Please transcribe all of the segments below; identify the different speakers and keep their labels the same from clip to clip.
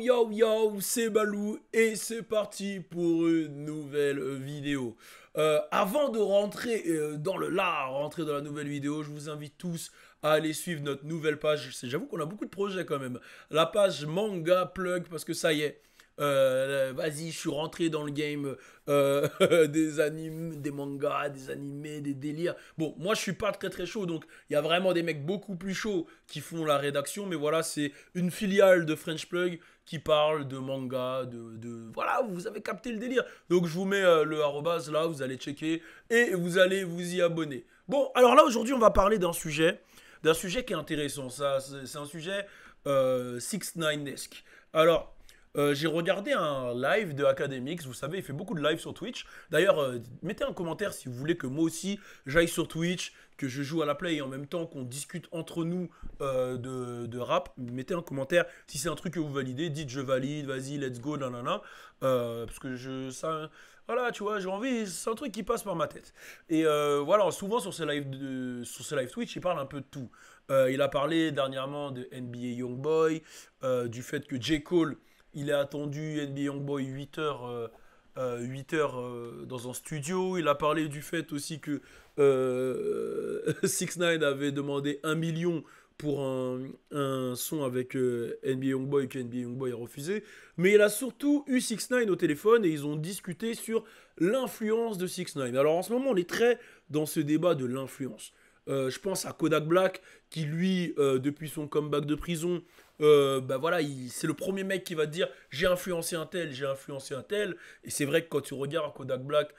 Speaker 1: yo yo, c'est Balou et c'est parti pour une nouvelle vidéo. Avant de rentrer dans le lard, rentrer dans la nouvelle vidéo, je vous invite tous à aller suivre notre nouvelle page. J'avoue qu'on a beaucoup de projets quand même. La page Manga Plug parce que ça y est. Vas-y, je suis rentré dans le game des animes, des mangas, des animés, des délires. Bon, moi je suis pas très très chaud, donc il y a vraiment des mecs beaucoup plus chauds qui font la rédaction, mais voilà, c'est une filiale de French Plug qui parle de manga, Voilà, vous avez capté le délire. Donc je vous mets le arrobase là, vous allez checker et vous allez vous y abonner. Bon, alors là aujourd'hui on va parler d'un sujet qui est intéressant. Ça, c'est un sujet 6ix9ine-esque. Alors, j'ai regardé un live de Academix, vous savez, il fait beaucoup de live sur Twitch. D'ailleurs, mettez un commentaire si vous voulez que moi aussi j'aille sur Twitch, que je joue à la play et en même temps qu'on discute entre nous de rap. Mettez un commentaire si c'est un truc que vous validez, dites je valide, vas-y, let's go, nanana. Parce que voilà, tu vois, j'ai envie, c'est un truc qui passe par ma tête. Et voilà, souvent sur ces live Twitch, il parle un peu de tout. Il a parlé dernièrement de NBA Youngboy, du fait que J. Cole il a attendu NBA Youngboy 8 heures, 8 heures dans un studio. Il a parlé du fait aussi que 6 9 avait demandé 1 million pour un son avec NBA Youngboy que NBA Youngboy a refusé. Mais il a surtout eu 6 9 au téléphone et ils ont discuté sur l'influence de 6 9. Alors en ce moment, on est très dans ce débat de l'influence. Je pense à Kodak Black qui lui, depuis son comeback de prison, bah voilà, c'est le premier mec qui va te dire j'ai influencé un tel, j'ai influencé un tel. Et c'est vrai que quand tu regardes Kodak Black,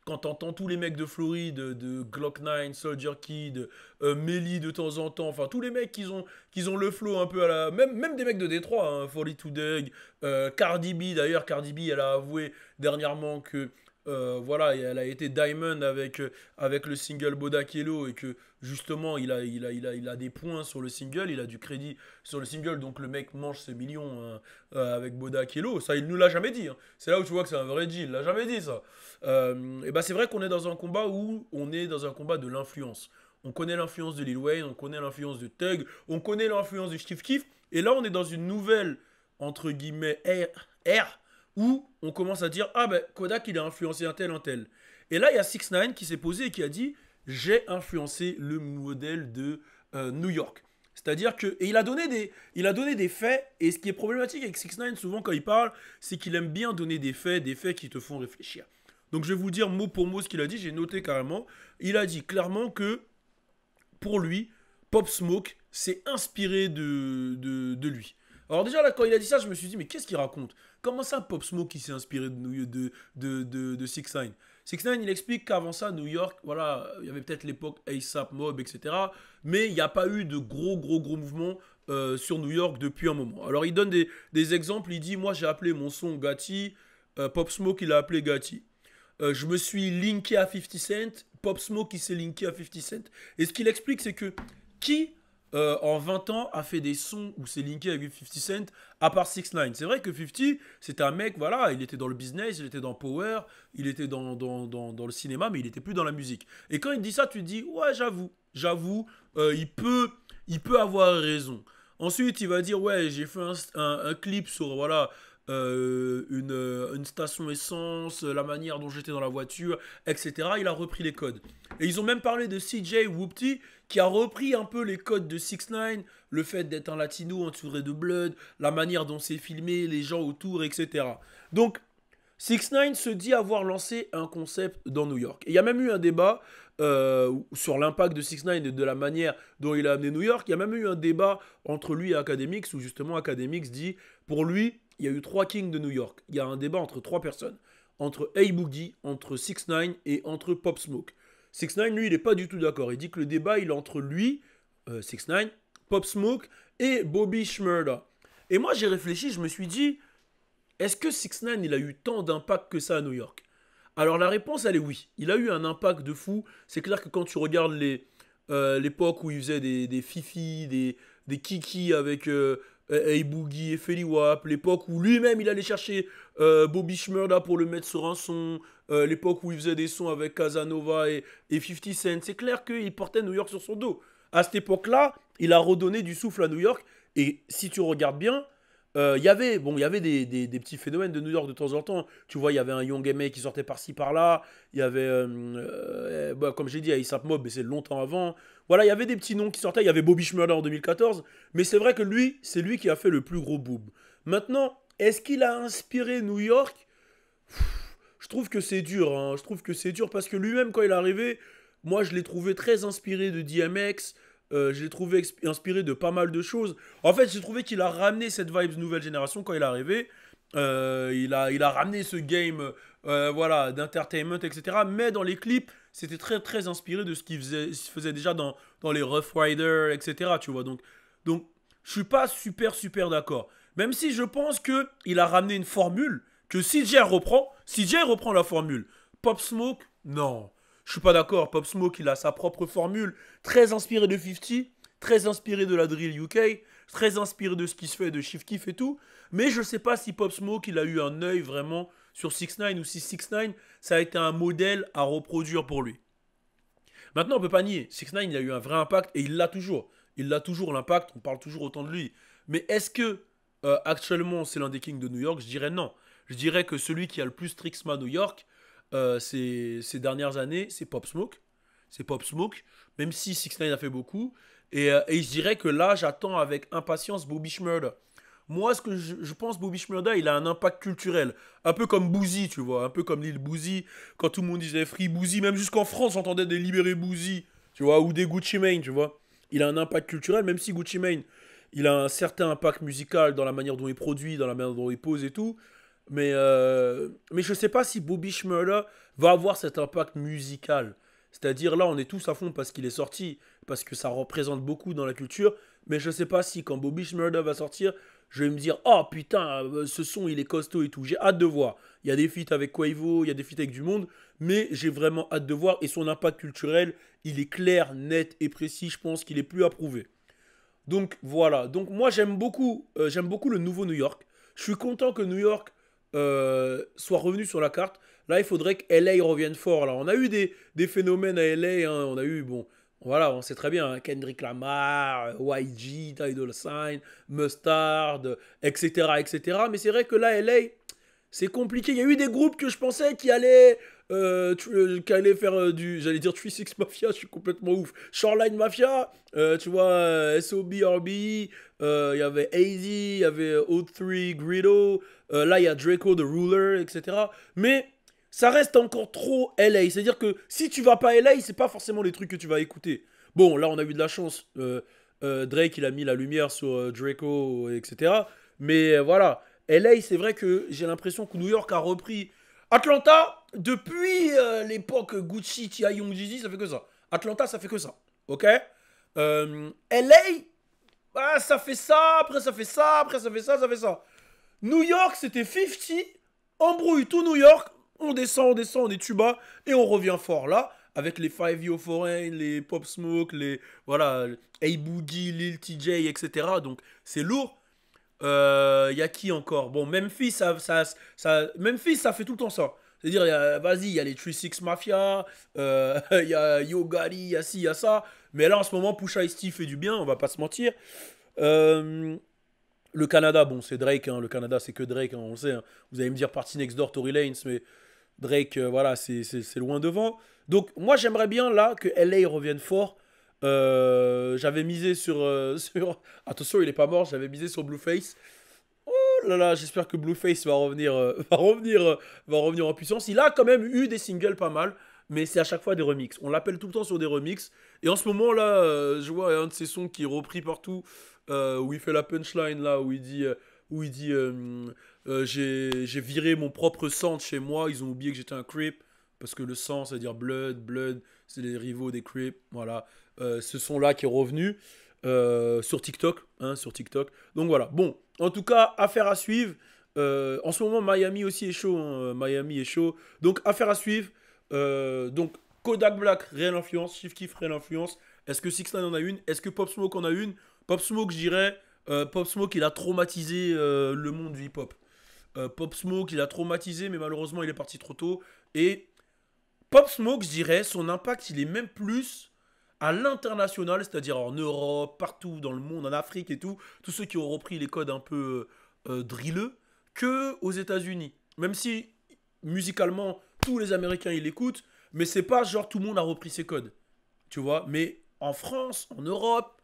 Speaker 1: quand t'entends tous les mecs de Floride, de Glock 9, Soldier Kid, Melly de temps en temps, enfin tous les mecs qui ont le flow un peu à la... Même des mecs de Détroit, hein, 42 Doug, Cardi B d'ailleurs, Cardi B elle a avoué dernièrement que voilà, elle a été Diamond avec le single Bodak Yellow et que justement il a des points sur le single, il a du crédit sur le single, donc le mec mange ses millions hein, avec Bodak Yellow. Ça, il nous l'a jamais dit. Hein. C'est là où tu vois que c'est un vrai G, il l'a jamais dit ça. Et bah c'est vrai qu'on est dans un combat où on est dans un combat de l'influence. On connaît l'influence de Lil Wayne, on connaît l'influence de Thug, on connaît l'influence de Chief Keef, et là on est dans une nouvelle, entre guillemets, ère où on commence à dire ah ben Kodak il a influencé un tel. Et là il y a 6 9 qui s'est posé et qui a dit j'ai influencé le modèle de New York. C'est-à-dire que et il a donné des faits et ce qui est problématique avec 6 9 souvent quand il parle, c'est qu'il aime bien donner des faits qui te font réfléchir. Donc je vais vous dire mot pour mot ce qu'il a dit, j'ai noté carrément. Il a dit clairement que pour lui, Pop Smoke s'est inspiré de lui. Alors déjà, là, quand il a dit ça, je me suis dit, mais qu'est-ce qu'il raconte? Comment ça, Pop Smoke, qui s'est inspiré de 6 9 6 9 il explique qu'avant ça, New York, voilà, il y avait peut-être l'époque ASAP Mob, etc. Mais il n'y a pas eu de gros mouvements sur New York depuis un moment. Alors il donne des exemples, il dit, moi j'ai appelé mon son Gatti, Pop Smoke, il a appelé Gatti. Je me suis linké à 50 Cent, Pop Smoke, il s'est linké à 50 Cent. Et ce qu'il explique, c'est que qui en 20 ans, a fait des sons où c'est linké avec 50 Cent, à part 6 9 C'est vrai que 50, c'était un mec, voilà, il était dans le business, il était dans Power, il était dans le cinéma, mais il était plus dans la musique. Et quand il dit ça, tu te dis, ouais, j'avoue, il peut avoir raison. Ensuite, il va dire, ouais, j'ai fait un clip sur, voilà, une station essence, la manière dont j'étais dans la voiture, etc. Il a repris les codes. Et ils ont même parlé de CJ Whoopty, qui a repris un peu les codes de 6 9 le fait d'être un latino entouré de blood, la manière dont c'est filmé, les gens autour, etc. Donc, 6 9 se dit avoir lancé un concept dans New York. Et il y a même eu un débat sur l'impact de 6 9 et de la manière dont il a amené New York. Il y a même eu un débat entre lui et Academix, où justement Academix dit, pour lui, il y a eu 3 kings de New York. Il y a un débat entre 3 personnes. Entre A-Boogie, entre 6 9 et entre Pop Smoke. 6 9 lui, il n'est pas du tout d'accord. Il dit que le débat, il est entre lui, 6 9 Pop Smoke et Bobby Shmurda. Et moi, j'ai réfléchi, je me suis dit, est-ce que 6 9 il a eu tant d'impact que ça à New York? Alors la réponse, elle est oui. Il a eu un impact de fou. C'est clair que quand tu regardes l'époque où il faisait des Fifi, des Kiki avec A-Boogie et Feli Wap, l'époque où lui-même il allait chercher Bobby Shmurda pour le mettre sur un son, l'époque où il faisait des sons avec Casanova et 50 Cent, c'est clair qu'il portait New York sur son dos. À cette époque-là, il a redonné du souffle à New York. Et si tu regardes bien, Il y avait des petits phénomènes de New York de temps en temps. Tu vois, il y avait un Young M.A qui sortait par-ci par-là. Il y avait, comme j'ai dit, A$AP Mob, mais c'est longtemps avant. Voilà, il y avait des petits noms qui sortaient. Il y avait Bobby Shmurda en 2014. Mais c'est vrai que lui, c'est lui qui a fait le plus gros boom. Maintenant, est-ce qu'il a inspiré New York? Je trouve que c'est dur, hein. Je trouve que c'est dur parce que lui-même, quand il est arrivé, moi, je l'ai trouvé très inspiré de DMX. Je l'ai trouvé inspiré de pas mal de choses. En fait, j'ai trouvé qu'il a ramené cette vibe nouvelle génération quand il est arrivé. Il a ramené ce game voilà, d'entertainment, etc. Mais dans les clips, c'était très, très inspiré de ce qu'il faisait déjà dans les Rough Riders, etc. Tu vois, donc je suis pas super, super d'accord. Même si je pense que il a ramené une formule que CJ reprend la formule. Pop Smoke, non. Je suis pas d'accord. Pop Smoke, il a sa propre formule, très inspiré de 50, très inspiré de la drill UK, très inspiré de ce qui se fait de Chief Keef et tout. Mais je sais pas si Pop Smoke, il a eu un œil vraiment sur 6 9 ou si 6 9 ça a été un modèle à reproduire pour lui. Maintenant, on peut pas nier. 6 9 il a eu un vrai impact et il l'a toujours. Il l'a toujours l'impact, on parle toujours autant de lui. Mais est-ce que actuellement c'est l'un des kings de New York? Je dirais non. Je dirais que celui qui a le plus Trixma New York ces dernières années, c'est Pop Smoke. C'est Pop Smoke, même si 6 9 a fait beaucoup. Et je dirais que là, j'attends avec impatience Bobby Shmurda. Moi, ce que je pense, Bobby Shmurda, il a un impact culturel. Un peu comme Boozy, tu vois. Un peu comme Lil Boozy. Quand tout le monde disait Free Boozy, même jusqu'en France, j'entendais des libérés Boozy, tu vois. Ou des Gucci Mane, tu vois. Il a un impact culturel, même si Gucci Mane, il a un certain impact musical dans la manière dont il produit, dans la manière dont il pose et tout. Mais je sais pas si Bobby Shmurda va avoir cet impact musical. C'est-à-dire là, on est tous à fond parce qu'il est sorti, parce que ça représente beaucoup dans la culture. Mais je sais pas si quand Bobby Shmurda va sortir, je vais me dire, oh putain, ce son il est costaud et tout. J'ai hâte de voir. Il y a des feats avec Quavo, il y a des feats avec du monde, mais j'ai vraiment hâte de voir. Et son impact culturel, il est clair, net et précis. Je pense qu'il est plus approuvé. Donc voilà. Donc moi j'aime beaucoup le nouveau New York. Je suis content que New York soit revenu sur la carte. Là, il faudrait que LA revienne fort. Là, on a eu des phénomènes à LA, hein. On a eu, bon, voilà, on sait très bien, hein, Kendrick Lamar, YG, Tidal Sign, Mustard, etc., etc. Mais c'est vrai que là, LA, c'est compliqué. Il y a eu des groupes que je pensais qui allaient faire j'allais dire 36 Mafia, je suis complètement ouf. Shoreline Mafia, tu vois, SOBRB, il y avait AZ, il y avait O3, Greedo, là il y a Draco, The Ruler, etc. Mais ça reste encore trop LA. C'est-à-dire que si tu vas pas LA, c'est pas forcément les trucs que tu vas écouter. Bon, là on a eu de la chance. Drake, il a mis la lumière sur Draco, etc. Mais voilà. LA, c'est vrai que j'ai l'impression que New York a repris. Atlanta, depuis l'époque Gucci, T.I. Young Jeezy, ça fait que ça. Atlanta, ça fait que ça. Ok. LA, ah, ça fait ça, après ça fait ça, après ça fait ça, ça fait ça. New York, c'était 50, embrouille tout New York, on descend, on est tuba, et on revient fort là, avec les 5 Foreign, les Pop Smoke, les, voilà, A-Boogie, Lil TJ, etc. Donc, c'est lourd. Y a qui encore? Bon, Memphis, Memphis, ça fait tout le temps ça. C'est-à-dire, vas-y, il y a les 36 Mafia, il y a Yo Gotti, il y a ci, il y a ça. Mais là, en ce moment, Pusha T fait du bien, on va pas se mentir. Euh, le Canada, bon, c'est Drake, hein. Le Canada, c'est que Drake, hein, on le sait, hein. Vous allez me dire Party Next Door, Tory Lanez, mais Drake, voilà, c'est loin devant. Donc, moi, j'aimerais bien, là, que LA revienne fort. J'avais misé sur. Attention, il est pas mort, j'avais misé sur Blueface. Oh là là, j'espère que Blueface va revenir, va revenir en puissance. Il a quand même eu des singles pas mal, mais c'est à chaque fois des remixes. On l'appelle tout le temps sur des remixes. Et en ce moment là, je vois un de ses sons qui est repris partout, où il fait la punchline là, où il dit j'ai viré mon propre sang de chez moi. Ils ont oublié que j'étais un creep parce que le sang, ça veut dire blood, c'est les rivaux des creeps. Voilà, ce son là qui est revenu. Sur TikTok, hein, sur TikTok. Donc voilà. Bon, en tout cas, affaire à suivre. En ce moment, Miami aussi est chaud, hein. Miami est chaud. Donc affaire à suivre. Donc Kodak Black, réelle influence. Chief Keef, réelle influence. Est-ce que 6 9 en a une? Est-ce que Pop Smoke en a une? Pop Smoke, je dirais. Pop Smoke, il a traumatisé le monde du hip-hop. Pop Smoke, il a traumatisé, mais malheureusement, il est parti trop tôt. Et Pop Smoke, je dirais, son impact, il est même plus à l'international, c'est-à-dire en Europe, partout dans le monde, en Afrique et tout. Tous ceux qui ont repris les codes drilleux que aux États-Unis. Même si musicalement tous les Américains ils l'écoutent, mais c'est pas genre tout le monde a repris ses codes, tu vois. Mais en France, en Europe,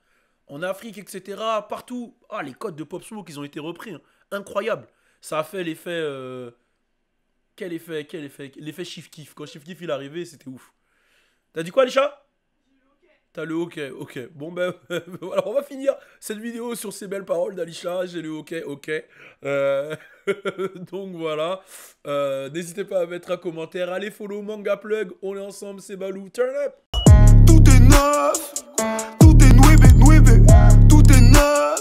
Speaker 1: en Afrique, etc., partout, ah, les codes de Pop Smoke ils ont été repris, hein. Incroyable. Ça a fait l'effet, quel effet, l'effet Chief Keef. Quand Chief Keef il est arrivé, c'était ouf. T'as dit quoi, Lisha? T'as le hockey, ok. Bon ben, alors on va finir cette vidéo sur ces belles paroles d'Alisha. J'ai le hockey, ok. Euh, donc voilà. N'hésitez pas à mettre un commentaire. Allez follow Manga Plug. On est ensemble, c'est Balou. Turn up.
Speaker 2: Tout est neuf, tout est nueve, nueve, tout est neuf.